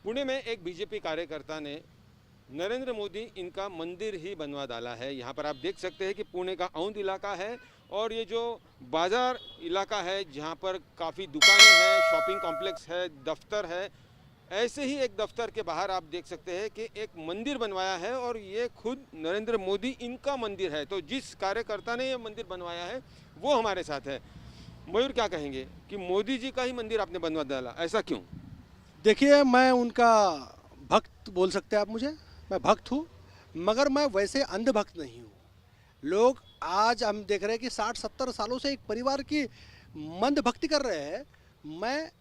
पुणे में एक बीजेपी कार्यकर्ता ने नरेंद्र मोदी इनका मंदिर ही बनवा डाला है। यहाँ पर आप देख सकते हैं कि पुणे का औंध इलाका है और ये जो बाज़ार इलाका है जहाँ पर काफ़ी दुकानें हैं, शॉपिंग कॉम्प्लेक्स है, दफ्तर है। ऐसे ही एक दफ्तर के बाहर आप देख सकते हैं कि एक मंदिर बनवाया है और ये खुद नरेंद्र मोदी इनका मंदिर है। तो जिस कार्यकर्ता ने ये मंदिर बनवाया है वो हमारे साथ है। मयूर, क्या कहेंगे कि मोदी जी का ही मंदिर आपने बनवा डाला, ऐसा क्यों? देखिए, मैं उनका भक्त बोल सकते हैं आप मुझे। मैं भक्त हूँ, मगर मैं वैसे अंधभक्त नहीं हूँ। लोग आज हम देख रहे हैं कि 60-70 सालों से एक परिवार की मंद भक्ति कर रहे हैं। मैं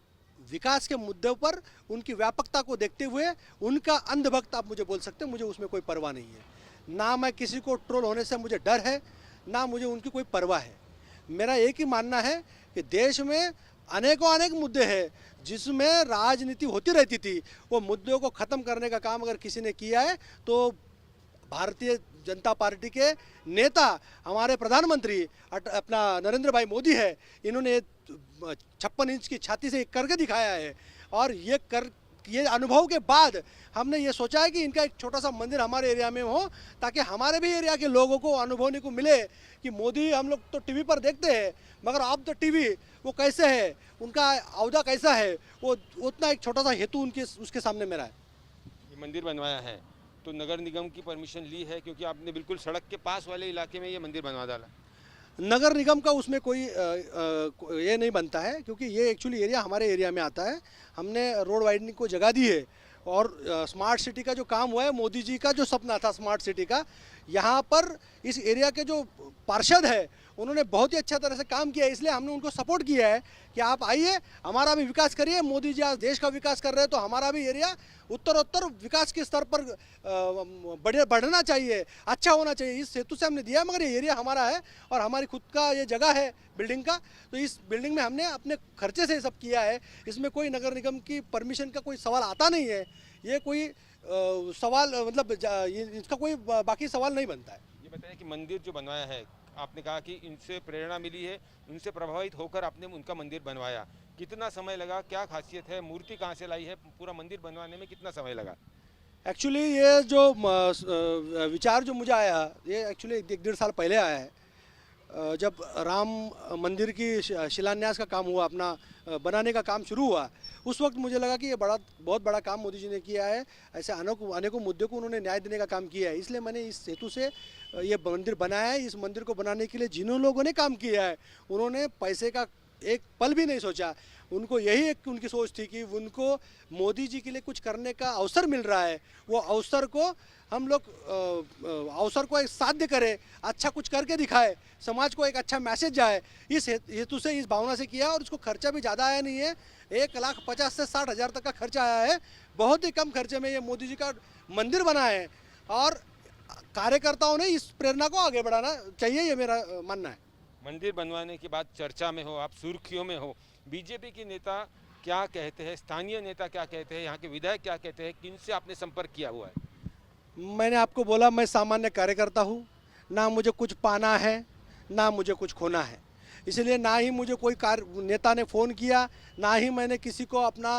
विकास के मुद्दों पर उनकी व्यापकता को देखते हुए उनका अंधभक्त आप मुझे बोल सकते हैं। मुझे उसमें कोई परवाह नहीं है। ना मैं किसी को ट्रोल होने से मुझे डर है, ना मुझे उनकी कोई परवाह है। मेरा एक ही मानना है कि देश में अनेकों अनेक मुद्दे हैं जिसमें राजनीति होती रहती थी। वो मुद्दों को ख़त्म करने का काम अगर किसी ने किया है तो भारतीय जनता पार्टी के नेता हमारे प्रधानमंत्री अपना नरेंद्र भाई मोदी है। इन्होंने 56 इंच की छाती से करके दिखाया है और ये अनुभव के बाद हमने ये सोचा है कि इनका एक छोटा सा मंदिर हमारे एरिया में हो, ताकि हमारे भी एरिया के लोगों को अनुभवने को मिले कि मोदी हम लोग तो टीवी पर देखते हैं, मगर ऑफ द टीवी वो कैसे है, उनका औहदा कैसा है, वो उतना एक छोटा सा हेतु उसके सामने मेरा है। ये मंदिर बनवाया है तो नगर निगम की परमिशन ली है, क्योंकि आपने बिल्कुल सड़क के पास वाले इलाके में ये मंदिर बनवा डाला। नगर निगम का उसमें कोई ये नहीं बनता है, क्योंकि ये एक्चुअली एरिया हमारे एरिया में आता है। हमने रोड वाइडनिंग को जगह दी है और स्मार्ट सिटी का जो काम हुआ है, मोदी जी का जो सपना था स्मार्ट सिटी का, यहाँ पर इस एरिया के जो पार्षद है उन्होंने बहुत ही अच्छा तरह से काम किया है। इसलिए हमने उनको सपोर्ट किया है कि आप आइए, हमारा भी विकास करिए। मोदी जी आज देश का विकास कर रहे हैं तो हमारा भी एरिया उत्तरोत्तर विकास के स्तर पर बढ़ना चाहिए, अच्छा होना चाहिए। इस हेतु से हमने दिया, मगर ये एरिया हमारा है और हमारी खुद का ये जगह है बिल्डिंग का, तो इस बिल्डिंग में हमने अपने खर्चे से सब किया है। इसमें कोई नगर निगम की परमिशन का कोई सवाल आता नहीं है। ये कोई सवाल मतलब इसका कोई बाकी सवाल नहीं बनता है। ये बताइए कि मंदिर जो बनवाया है, आपने कहा कि इनसे प्रेरणा मिली है, उनसे प्रभावित होकर आपने उनका मंदिर बनवाया। कितना समय लगा, क्या खासियत है, मूर्ति कहाँ से लाई है, पूरा मंदिर बनवाने में कितना समय लगा? एक्चुअली ये जो विचार जो मुझे आया, ये एक्चुअली 1-1.5 साल पहले आया है। जब राम मंदिर की शिलान्यास का काम हुआ, अपना बनाने का काम शुरू हुआ, उस वक्त मुझे लगा कि ये बहुत बड़ा काम मोदी जी ने किया है। ऐसे अनेकों मुद्दों को उन्होंने न्याय देने का काम किया है। इसलिए मैंने इस हेतु से ये मंदिर बनाया है। इस मंदिर को बनाने के लिए जिन लोगों ने काम किया है उन्होंने पैसे का एक पल भी नहीं सोचा। उनको यही एक उनकी सोच थी कि उनको मोदी जी के लिए कुछ करने का अवसर मिल रहा है, वो अवसर को हम लोग अवसर को एक साध्य करें, अच्छा कुछ करके दिखाए, समाज को एक अच्छा मैसेज जाए। इस हेतु से, इस भावना से किया और उसको खर्चा भी ज़्यादा आया नहीं है। 1,50,000 से 60,000 तक का खर्चा आया है। बहुत ही कम खर्चे में ये मोदी जी का मंदिर बना है और कार्यकर्ताओं ने इस प्रेरणा को आगे बढ़ाना चाहिए, ये मेरा मानना है। मंदिर बनवाने के बाद चर्चा में हो, आप सुर्खियों में हो, बीजेपी के नेता क्या कहते हैं, स्थानीय नेता क्या कहते हैं, यहाँ के विधायक क्या कहते हैं, किनसे आपने संपर्क किया हुआ है? मैंने आपको बोला, मैं सामान्य कार्यकर्ता हूँ। ना मुझे कुछ पाना है, ना मुझे कुछ खोना है। इसलिए ना ही मुझे कोई नेता ने फ़ोन किया, ना ही मैंने किसी को अपना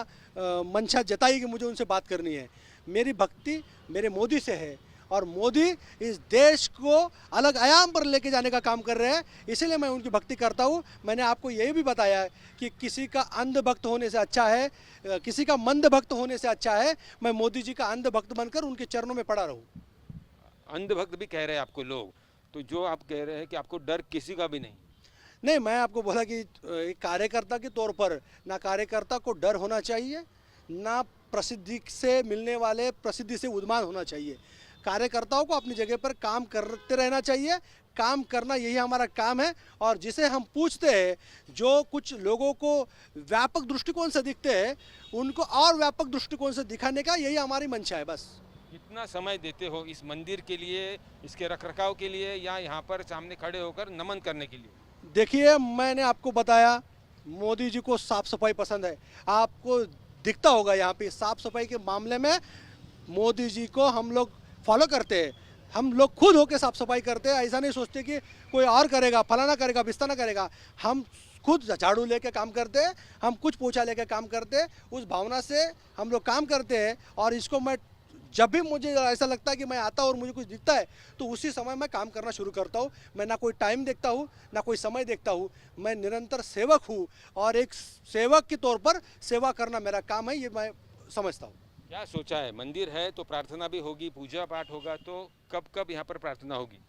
मंशा जताई कि मुझे उनसे बात करनी है। मेरी भक्ति मेरे मोदी से है और मोदी इस देश को अलग आयाम पर लेके जाने का काम कर रहे हैं, इसलिए मैं उनकी भक्ति करता हूँ। मैंने आपको यही भी बताया है कि किसी का अंध भक्त होने से अच्छा है, किसी का मंद भक्त होने से अच्छा है मैं मोदी जी का अंध भक्त बनकर उनके चरणों में पड़ा रहूँ। अंधभक्त भी कह रहे हैं आपको लोग, तो जो आप कह रहे हैं कि आपको डर किसी का भी नहीं। नहीं, मैं आपको बोला कि एक कार्यकर्ता के तौर पर ना कार्यकर्ता को डर होना चाहिए, ना प्रसिद्धि से मिलने वाले प्रसिद्धि से उन्माद होना चाहिए। कार्यकर्ताओं को अपनी जगह पर काम करते रहना चाहिए। काम करना यही हमारा काम है और जिसे हम पूछते हैं, जो कुछ लोगों को व्यापक दृष्टिकोण से दिखते हैं, उनको और व्यापक दृष्टिकोण से दिखाने का यही हमारी मंशा है बस। कितना समय देते हो इस मंदिर के लिए, इसके रखरखाव के लिए, या यहाँ पर सामने खड़े होकर नमन करने के लिए? देखिए, मैंने आपको बताया, मोदी जी को साफ सफाई पसंद है। आपको दिखता होगा यहाँ पे साफ सफाई के मामले में मोदी जी को हम लोग फॉलो करते हैं। हम लोग खुद होके साफ सफाई करते हैं। ऐसा नहीं सोचते कि कोई और करेगा, फलाना करेगा, बिस्ताना करेगा। हम खुद झाड़ू लेके काम करते हैं, हम कुछ पोछा लेके काम करते हैं, उस भावना से हम लोग काम करते हैं। और इसको मैं जब भी मुझे ऐसा लगता है कि मैं आता हूँ और मुझे कुछ दिखता है तो उसी समय मैं काम करना शुरू करता हूँ। मैं ना कोई टाइम देखता हूँ ना कोई समय देखता हूँ, मैं निरंतर सेवक हूँ और एक सेवक के तौर पर सेवा करना मेरा काम है, ये मैं समझता हूँ। क्या सोचा है? मंदिर है तो प्रार्थना भी होगी, पूजा पाठ होगा, तो कब कब यहाँ पर प्रार्थना होगी?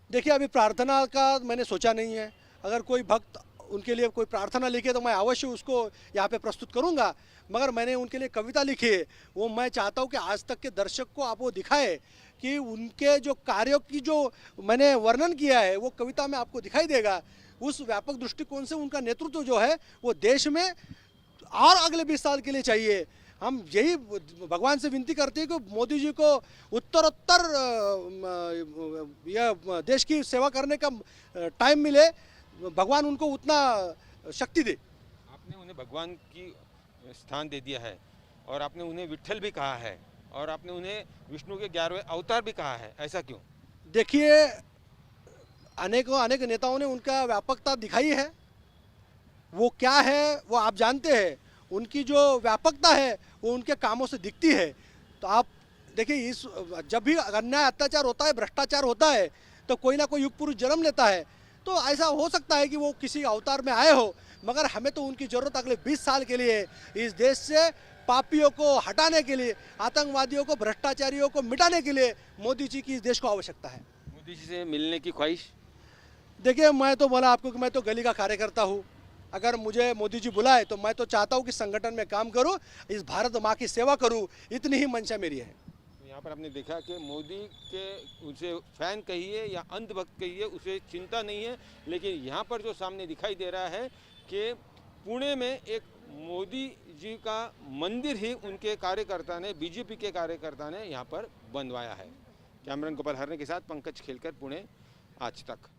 देखिए, अभी प्रार्थना का मैंने सोचा नहीं है। अगर कोई भक्त उनके लिए कोई प्रार्थना लिखे तो मैं अवश्य उसको यहाँ पे प्रस्तुत करूँगा, मगर मैंने उनके लिए कविता लिखी है, वो मैं चाहता हूँ कि आज तक के दर्शक को आप वो दिखाए कि उनके जो कार्यों की जो मैंने वर्णन किया है वो कविता में आपको दिखाई देगा। उस व्यापक दृष्टिकोण से उनका नेतृत्व जो है वो देश में और अगले 20 साल के लिए चाहिए। हम यही भगवान से विनती करते हैं कि मोदी जी को उत्तरोत्तर यह देश की सेवा करने का टाइम मिले, भगवान उनको उतना शक्ति दे। आपने उन्हें भगवान की स्थान दे दिया है और आपने उन्हें विट्ठल भी कहा है और आपने उन्हें विष्णु के 11वें अवतार भी कहा है, ऐसा क्यों? देखिए, अनेक नेताओं ने उनका व्यापकता दिखाई है, वो क्या है वो आप जानते हैं। उनकी जो व्यापकता है वो उनके कामों से दिखती है। तो आप देखिए, इस जब भी अन्याय अत्याचार होता है, भ्रष्टाचार होता है, तो कोई ना कोई युग पुरुष जन्म लेता है। तो ऐसा हो सकता है कि वो किसी अवतार में आए हो, मगर हमें तो उनकी ज़रूरत अगले 20 साल के लिए, इस देश से पापियों को हटाने के लिए, आतंकवादियों को, भ्रष्टाचारियों को मिटाने के लिए मोदी जी की इस देश को आवश्यकता है। मोदी जी से मिलने की ख्वाहिश? देखिए, मैं तो बोला आपको कि मैं तो गली का कार्यकर्ता हूँ। अगर मुझे मोदी जी बुलाए तो मैं तो चाहता हूँ कि संगठन में काम करूँ, इस भारत माँ की सेवा करूँ, इतनी ही मंशा मेरी है। यहाँ पर आपने देखा कि मोदी के उसे फैन कहिए या अंधभक्त कहिए, उसे चिंता नहीं है, लेकिन यहाँ पर जो सामने दिखाई दे रहा है कि पुणे में एक मोदी जी का मंदिर ही उनके कार्यकर्ता ने, बीजेपी के कार्यकर्ता ने यहाँ पर बनवाया है। कैमरन गोपाल हरने के साथ पंकज खेलकर, पुणे, आज तक।